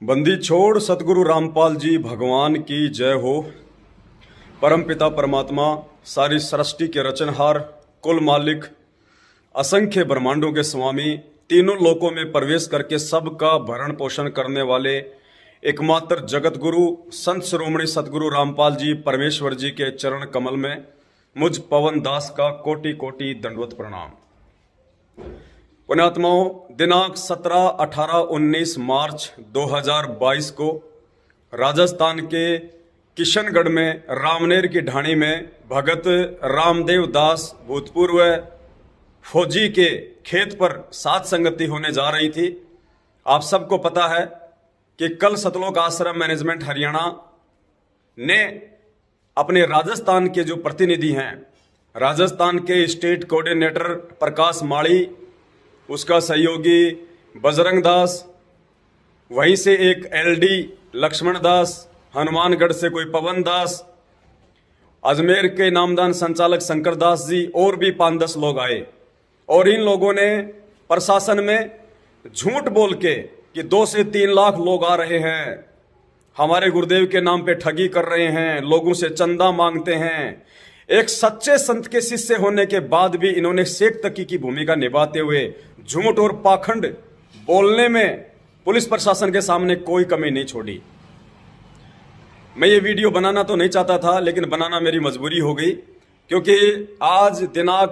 बंदी छोड़ सतगुरु रामपाल जी भगवान की जय हो। परमपिता परमात्मा सारी सृष्टि के रचनहार, कुल मालिक, असंख्य ब्रह्मांडों के स्वामी, तीनों लोकों में प्रवेश करके सबका भरण पोषण करने वाले एकमात्र जगत गुरु संत शिरोमणि सतगुरु रामपाल जी परमेश्वर जी के चरण कमल में मुझ पवन दास का कोटि कोटि दंडवत प्रणाम। पुण्यात्माओं, दिनांक 17, 18, 19 मार्च 2022 को राजस्थान के किशनगढ़ में रामनेर की ढाणी में भगत रामदेव दास भूतपूर्व फौजी के खेत पर सात संगति होने जा रही थी। आप सबको पता है कि कल सतलोक आश्रम मैनेजमेंट हरियाणा ने अपने राजस्थान के जो प्रतिनिधि हैं, राजस्थान के स्टेट कोऑर्डिनेटर प्रकाश माड़ी, उसका सहयोगी बजरंग दास, वहीं से एक एलडी लक्ष्मण दास, हनुमानगढ़ से कोई पवन दास, अजमेर के नामदान संचालक शंकर दास जी और भी 5-10 लोग आए। और इन लोगों ने प्रशासन में झूठ बोल के कि 2 से 3 लाख लोग आ रहे हैं, हमारे गुरुदेव के नाम पे ठगी कर रहे हैं, लोगों से चंदा मांगते हैं। एक सच्चे संत के शिष्य होने के बाद भी इन्होंने शेख तकी की भूमिका निभाते हुए झूठ और पाखंड बोलने में पुलिस प्रशासन के सामने कोई कमी नहीं छोड़ी। मैं ये वीडियो बनाना तो नहीं चाहता था, लेकिन बनाना मेरी मजबूरी हो गई, क्योंकि आज दिनांक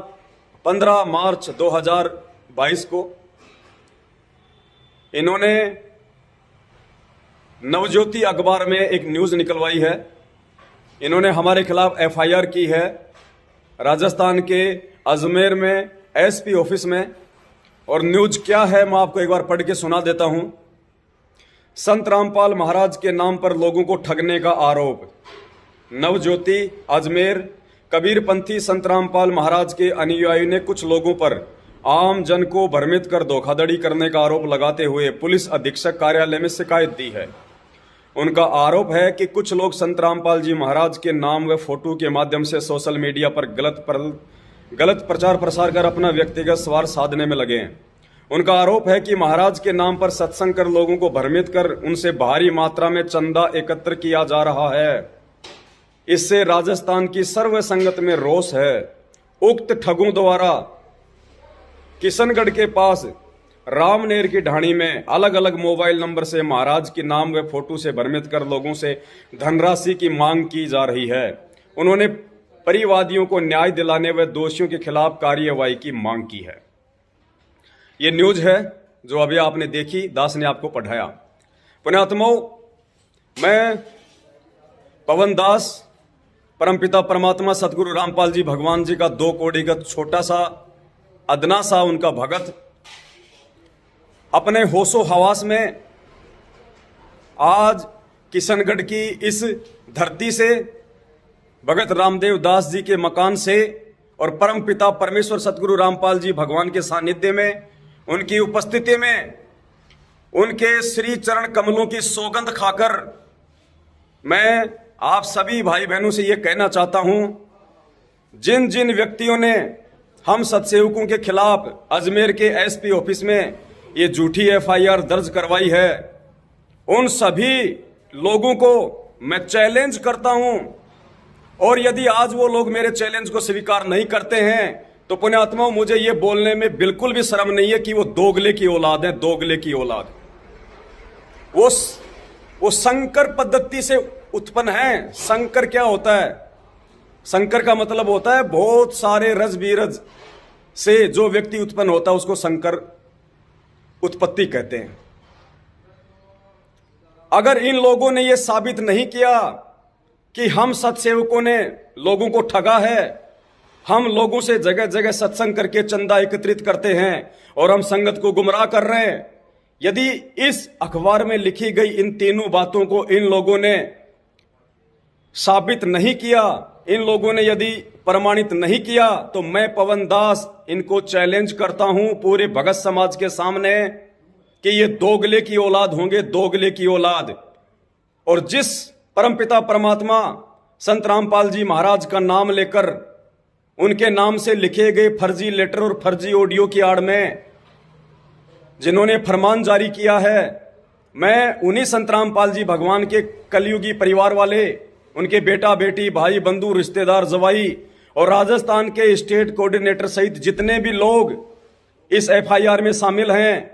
15 मार्च 2022 को इन्होंने नवज्योति अखबार में एक न्यूज़ निकलवाई है। इन्होंने हमारे खिलाफ एफआईआर की है राजस्थान के अजमेर में एसपी ऑफिस में। और न्यूज़ क्या है मैं आपको एक बार पढ़ के सुना देता हूं। संत रामपाल महाराज के नाम पर लोगों को ठगने का आरोप। नवज्योति अजमेर। कबीरपंथी संत रामपाल महाराज के अनुयायी ने कुछ लोगों पर आम जन को भ्रमित कर धोखाधड़ी करने का आरोप लगाते हुए पुलिस अधीक्षक कार्यालय में शिकायत दी है। उनका आरोप है कि कुछ लोग संत रामपाल जी महाराज के नाम व फोटो के माध्यम से सोशल मीडिया पर गलत प्रचार प्रसार कर अपना व्यक्तिगत स्वार्थ साधने में लगे हैं। उनका आरोप है कि महाराज के नाम पर सत्संग कर लोगों को भ्रमित कर उनसे भारी मात्रा में चंदा एकत्र किया जा रहा है। इससे राजस्थान की सर्व संगत में रोष है। उक्त ठगों द्वारा किशनगढ़ के पास रामनेर की ढाणी में अलग अलग मोबाइल नंबर से महाराज के नाम व फोटो से भ्रमित कर लोगों से धनराशि की मांग की जा रही है। उन्होंने परिवादियों को न्याय दिलाने व दोषियों के खिलाफ कार्यवाही की मांग की है। ये न्यूज़ है जो अभी आपने देखी, दास ने आपको पढ़ाया। पुण्यात्माओं, मैं पवन दास परमपिता परमात्मा सतगुरु रामपाल जी भगवान जी का 2 कौड़ी का छोटा सा अदना सा उनका भगत, अपने होशो हवास में आज किशनगढ़ की इस धरती से, भगत रामदेव दास जी के मकान से और परम पिता परमेश्वर सतगुरु रामपाल जी भगवान के सानिध्य में, उनकी उपस्थिति में, उनके श्री चरण कमलों की सौगंध खाकर मैं आप सभी भाई बहनों से ये कहना चाहता हूं, जिन जिन व्यक्तियों ने हम सत्सेवकों के खिलाफ अजमेर के एसपी ऑफिस में ये झूठी एफआईआर दर्ज करवाई है, उन सभी लोगों को मैं चैलेंज करता हूं। और यदि आज वो लोग मेरे चैलेंज को स्वीकार नहीं करते हैं तो पुण्यात्माओं, मुझे ये बोलने में बिल्कुल भी शर्म नहीं है कि वो दोगले की औलाद है, दोगले की औलाद। वो संकर पद्धति से उत्पन्न है। संकर क्या होता है? संकर का मतलब होता है बहुत सारे रज बीरज से जो व्यक्ति उत्पन्न होता है उसको संकर उत्पत्ति कहते हैं। अगर इन लोगों ने यह साबित नहीं किया कि हम सत्सेवकों ने लोगों को ठगा है, हम लोगों से जगह जगह सत्संग करके चंदा एकत्रित करते हैं और हम संगत को गुमराह कर रहे हैं, यदि इस अखबार में लिखी गई इन तीनों बातों को इन लोगों ने साबित नहीं किया, इन लोगों ने यदि प्रमाणित नहीं किया, तो मैं पवन दास इनको चैलेंज करता हूं पूरे भगत समाज के सामने कि ये दोगले की औलाद होंगे, दोगले की औलाद। और जिस परमपिता परमात्मा संत रामपाल जी महाराज का नाम लेकर उनके नाम से लिखे गए फर्जी लेटर और फर्जी ऑडियो की आड़ में जिन्होंने फरमान जारी किया है मैं उन्हीं संत रामपाल जी भगवान के कलयुगी परिवार वाले, उनके बेटा बेटी, भाई बंधु, रिश्तेदार, जवाई और राजस्थान के स्टेट कोऑर्डिनेटर सहित जितने भी लोग इस एफआईआर में शामिल हैं,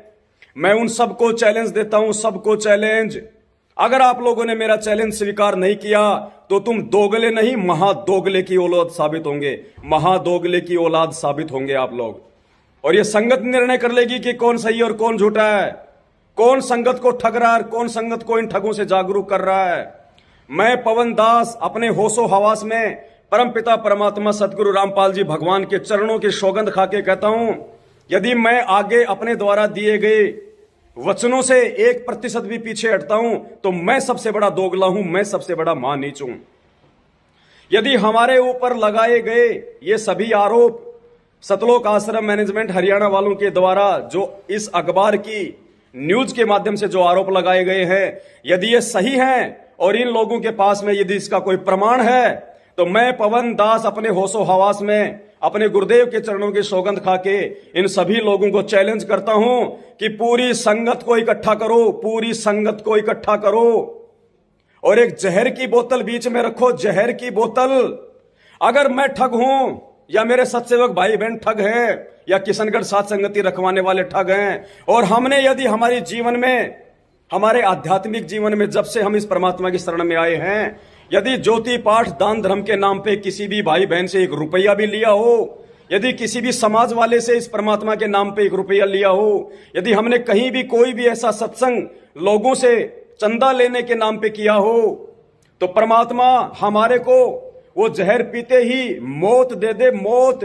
मैं उन सबको चैलेंज देता हूं, सबको चैलेंज। अगर आप लोगों ने मेरा चैलेंज स्वीकार नहीं किया तो तुम दोगले नहीं, महादोगले की औलाद साबित होंगे, महादोगले की औलाद साबित होंगे आप लोग। और ये संगत निर्णय कर लेगी कि कौन सही और कौन झूठा है, कौन संगत को ठग रहा है, कौन संगत को इन ठगों से जागरूक कर रहा है। मैं पवन दास अपने होशो हवास में परमपिता परमात्मा सतगुरु रामपाल जी भगवान के चरणों की सौगंध खाके कहता हूं, यदि मैं आगे अपने द्वारा दिए गए वचनों से 1% भी पीछे हटता हूं तो मैं सबसे बड़ा दोगला हूं, मैं सबसे बड़ा महानीच हूं। यदि हमारे ऊपर लगाए गए ये सभी आरोप सतलोक आश्रम मैनेजमेंट हरियाणा वालों के द्वारा जो इस अखबार की न्यूज के माध्यम से जो आरोप लगाए गए हैं, यदि ये सही हैं और इन लोगों के पास में यदि इसका कोई प्रमाण है, तो मैं पवन दास अपने होशो हवास में अपने गुरुदेव के चरणों की सौगंध खाके इन सभी लोगों को चैलेंज करता हूं कि पूरी संगत को इकट्ठा करो, पूरी संगत को इकट्ठा करो और एक जहर की बोतल बीच में रखो, जहर की बोतल। अगर मैं ठग हूं या मेरे सत्सेवक भाई बहन ठग हैं या किशनगढ़ साथ संगति रखवाने वाले ठग हैं, और हमने यदि हमारे जीवन में, हमारे आध्यात्मिक जीवन में जब से हम इस परमात्मा की शरण में आए हैं, यदि ज्योति पाठ दान धर्म के नाम पे किसी भी भाई बहन से 1 रुपया भी लिया हो, यदि किसी भी समाज वाले से इस परमात्मा के नाम पे 1 रुपया लिया हो, यदि हमने कहीं भी कोई भी ऐसा सत्संग लोगों से चंदा लेने के नाम पे किया हो, तो परमात्मा हमारे को वो जहर पीते ही मौत दे दे, मौत।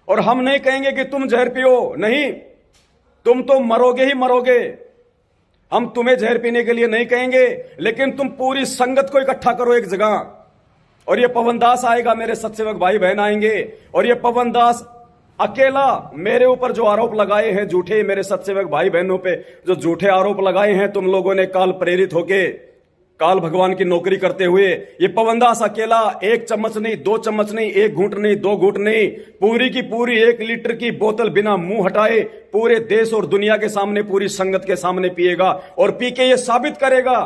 और हम नहीं कहेंगे कि तुम जहर पियो, नहीं, तुम तो मरोगे ही मरोगे। हम तुम्हें जहर पीने के लिए नहीं कहेंगे, लेकिन तुम पूरी संगत को इकट्ठा करो एक जगह। और ये पवन दास आएगा, मेरे सत्सेवक भाई बहन आएंगे, और ये पवन दास अकेला मेरे ऊपर जो आरोप लगाए हैं झूठे, मेरे सत्सेवक भाई बहनों पे जो झूठे आरोप लगाए हैं तुम लोगों ने काल प्रेरित होके, काल भगवान की नौकरी करते हुए, ये पवन दास अकेला 1 चम्मच नहीं, 2 चम्मच नहीं, 1 घूंट नहीं, 2 घूंट नहीं, पूरी की पूरी 1 लीटर की बोतल बिना मुंह हटाए पूरे देश और दुनिया के सामने, पूरी संगत के सामने पिएगा और पी के ये साबित करेगा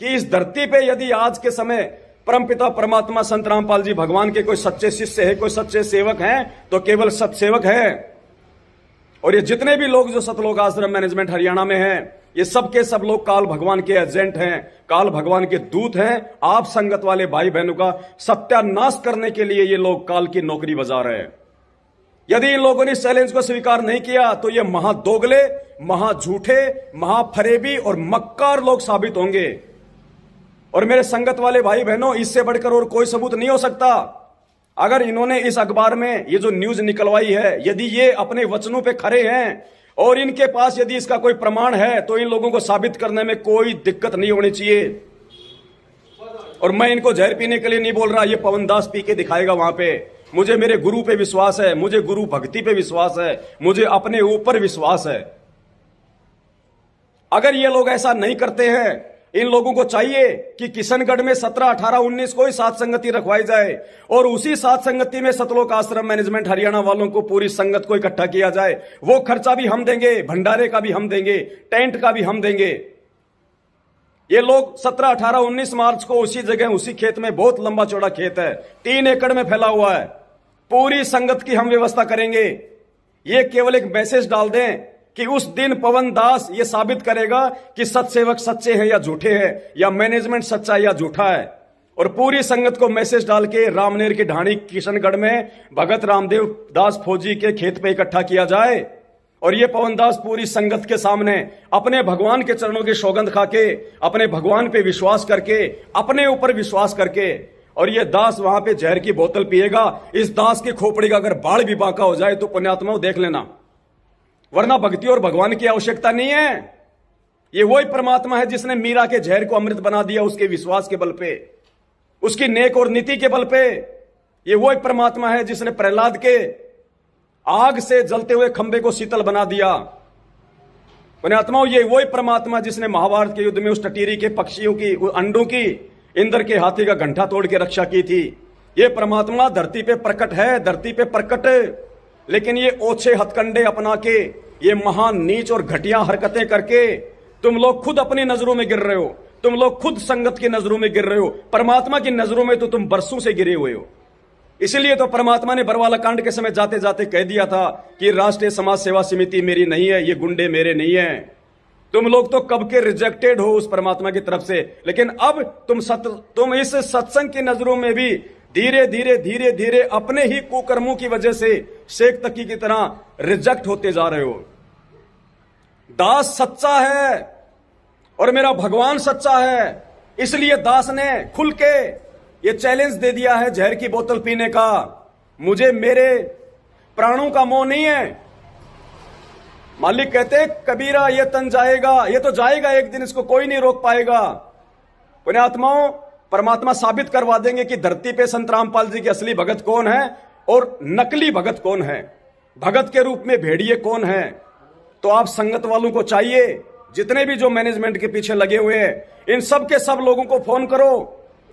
कि इस धरती पे यदि आज के समय परमपिता परमात्मा संत रामपाल जी भगवान के कोई सच्चे शिष्य है, कोई सच्चे सेवक हैं, तो केवल सत्सेवक है। और ये जितने भी लोग जो सतलोक आश्रम मैनेजमेंट हरियाणा में हैं, ये सब के सब लोग काल भगवान के एजेंट हैं, काल भगवान के दूत हैं। आप संगत वाले भाई बहनों का सत्यानाश करने के लिए ये लोग काल की नौकरी बजा रहे हैं। यदि इन लोगों ने इस चैलेंज को स्वीकार नहीं किया तो ये महादोगले, महाझूठे, महाफरेबी और मक्कार लोग साबित होंगे। और मेरे संगत वाले भाई बहनों, इससे बढ़कर और कोई सबूत नहीं हो सकता। अगर इन्होंने इस अखबार में ये जो न्यूज निकलवाई है, यदि ये अपने वचनों पे खरे हैं और इनके पास यदि इसका कोई प्रमाण है, तो इन लोगों को साबित करने में कोई दिक्कत नहीं होनी चाहिए। और मैं इनको जहर पीने के लिए नहीं बोल रहा, ये पवन दास पी के दिखाएगा वहां पे। मुझे मेरे गुरु पे विश्वास है, मुझे गुरु भक्ति पे विश्वास है, मुझे अपने ऊपर विश्वास है। अगर ये लोग ऐसा नहीं करते हैं, इन लोगों को चाहिए कि किशनगढ़ में 17, 18, 19 को ही साथ संगति रखवाई जाए और उसी साथ संगति में सतलोक आश्रम मैनेजमेंट हरियाणा वालों को, पूरी संगत को इकट्ठा किया जाए। वो खर्चा भी हम देंगे, भंडारे का भी हम देंगे, टेंट का भी हम देंगे। ये लोग 17, 18, 19 मार्च को उसी जगह, उसी खेत में, बहुत लंबा चौड़ा खेत है, 3 एकड़ में फैला हुआ है, पूरी संगत की हम व्यवस्था करेंगे। ये केवल एक मैसेज डाल दें कि उस दिन पवन दास ये साबित करेगा कि सत्सेवक सच्चे हैं या झूठे हैं, या मैनेजमेंट सच्चा या झूठा है। और पूरी संगत को मैसेज डाल के रामनेर की ढाणी किशनगढ़ में भगत रामदेव दास फौजी के खेत पे इकट्ठा किया जाए। और ये पवन दास पूरी संगत के सामने अपने भगवान के चरणों की सौगंध खाके, अपने भगवान पे विश्वास करके, अपने ऊपर विश्वास करके, और ये दास वहां पे जहर की बोतल पिएगा। इस दास की खोपड़ी का अगर बाल भी बांका हो जाए तो पुण्यात्माओं देख लेना, वरना भक्ति और भगवान की आवश्यकता नहीं है। ये वही परमात्मा है जिसने मीरा के जहर को अमृत बना दिया, उसके विश्वास के बल पे, उसकी नेक और नीति के बल पे। ये वही परमात्मा है जिसने प्रहलाद के आग से जलते हुए खंबे को शीतल बना दिया। पुण्यात्माओं, ये वही परमात्मा जिसने महाभारत के युद्ध में उस टटीरी के पक्षियों की, अंडों की, इंद्र के हाथी का घंटा तोड़ के रक्षा की थी। ये परमात्मा धरती पे प्रकट है, धरती पे प्रकट। लेकिन ये ओछे हथकंडे अपना के, ये महान नीच और घटिया हरकतें करके तुम लोग खुद अपनी नजरों में गिर रहे हो, तुम लोग खुद संगत की नजरों में गिर रहे हो। परमात्मा की नजरों में तो तुम बरसों से गिरे हुए हो। इसलिए तो परमात्मा ने बरवाला कांड के समय जाते जाते कह दिया था कि राष्ट्रीय समाज सेवा समिति मेरी नहीं है, ये गुंडे मेरे नहीं है। तुम लोग तो कब के रिजेक्टेड हो उस परमात्मा की तरफ से, लेकिन अब तुम इस सत्संग की नजरों में भी धीरे धीरे धीरे धीरे अपने ही कुकर्मों की वजह से शेख तकी की तरह रिजेक्ट होते जा रहे हो। दास सच्चा है और मेरा भगवान सच्चा है, इसलिए दास ने खुल के ये चैलेंज दे दिया है जहर की बोतल पीने का। मुझे मेरे प्राणों का मोह नहीं है। मालिक कहते हैं कबीरा ये तन जाएगा, ये तो जाएगा एक दिन, इसको कोई नहीं रोक पाएगा। पुण्यात्माओं, परमात्मा साबित करवा देंगे कि धरती पे संत रामपाल जी के असली भगत कौन है और नकली भगत कौन है, भगत के रूप में भेड़िए कौन है। तो आप संगत वालों को चाहिए, जितने भी जो मैनेजमेंट के पीछे लगे हुए हैं, इन सब के सब लोगों को फोन करो,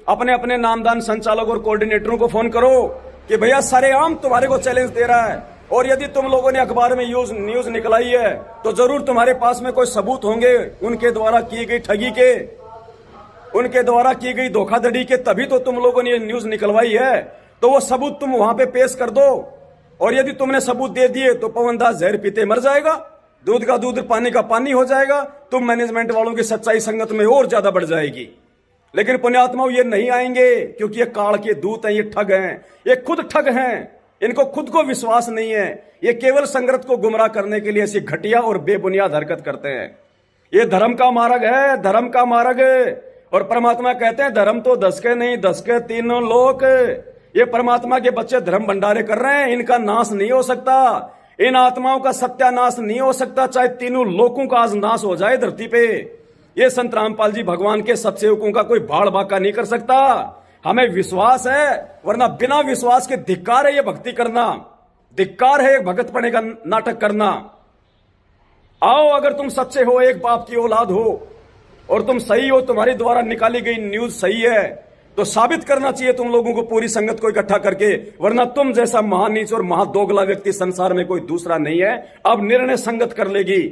अपने अपने नामदान संचालक और कोऑर्डिनेटरों को फोन करो कि भैया सरेआम तुम्हारे को चैलेंज दे रहा है, और यदि तुम लोगों ने अखबार में न्यूज निकलाई है तो जरूर तुम्हारे पास में कोई सबूत होंगे उनके द्वारा की गई ठगी के, उनके द्वारा की गई धोखाधड़ी के, तभी तो तुम लोगों ने न्यूज निकलवाई है। तो वो सबूत तुम वहां पे पेश कर दो, और यदि तुमने सबूत दे दिए तो पवनदास जहर पीते मर जाएगा, दूध का दूध पानी का पानी हो जाएगा, तुम मैनेजमेंट वालों की सच्चाई संगत में और ज्यादा बढ़ जाएगी। लेकिन पुण्यात्माओं ये नहीं आएंगे, क्योंकि ये काल के दूत हैं, ये ठग हैं, ये खुद ठग हैं, इनको खुद को विश्वास नहीं है। ये केवल संगत को गुमराह करने के लिए ऐसी घटिया और बेबुनियाद हरकत करते हैं। ये धर्म का मार्ग है, धर्म का मार्ग। और परमात्मा कहते हैं धर्म तो 10 के नहीं 10 के तीनों लोक। ये परमात्मा के बच्चे धर्म भंडारे कर रहे हैं, इनका नाश नहीं हो सकता, इन आत्माओं का सत्यानाश नहीं हो सकता, चाहे तीनों लोकों का आज नाश हो जाए धरती पे। ये संत रामपाल जी भगवान के सत्सेवकों का कोई भाड़ बाका नहीं कर सकता। हमें विश्वास है, वरना बिना विश्वास के धिक्कार है ये भक्ति करना, धिक्कार है एक भगत पने का नाटक करना। आओ, अगर तुम सच्चे हो, एक बाप की औलाद हो और तुम सही हो, तुम्हारे द्वारा निकाली गई न्यूज सही है, तो साबित करना चाहिए तुम लोगों को पूरी संगत को इकट्ठा करके, वरना तुम जैसा महानीच और महादोगला व्यक्ति संसार में कोई दूसरा नहीं है। अब निर्णय संगत कर लेगी।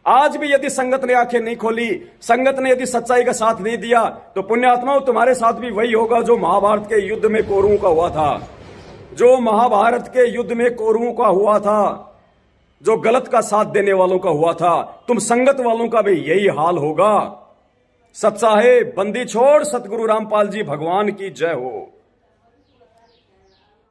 आज भी यदि संगत ने आंखें नहीं खोली, संगत ने यदि सच्चाई का साथ नहीं दिया, तो पुण्यात्माओं तुम्हारे साथ भी वही होगा जो महाभारत के युद्ध में कौरवों का हुआ था, जो महाभारत के युद्ध में कौरवों का हुआ था, जो गलत का साथ देने वालों का हुआ था। तुम संगत वालों का भी यही हाल होगा। सत्साहे बंदी छोड़, सतगुरु रामपाल जी भगवान की जय हो।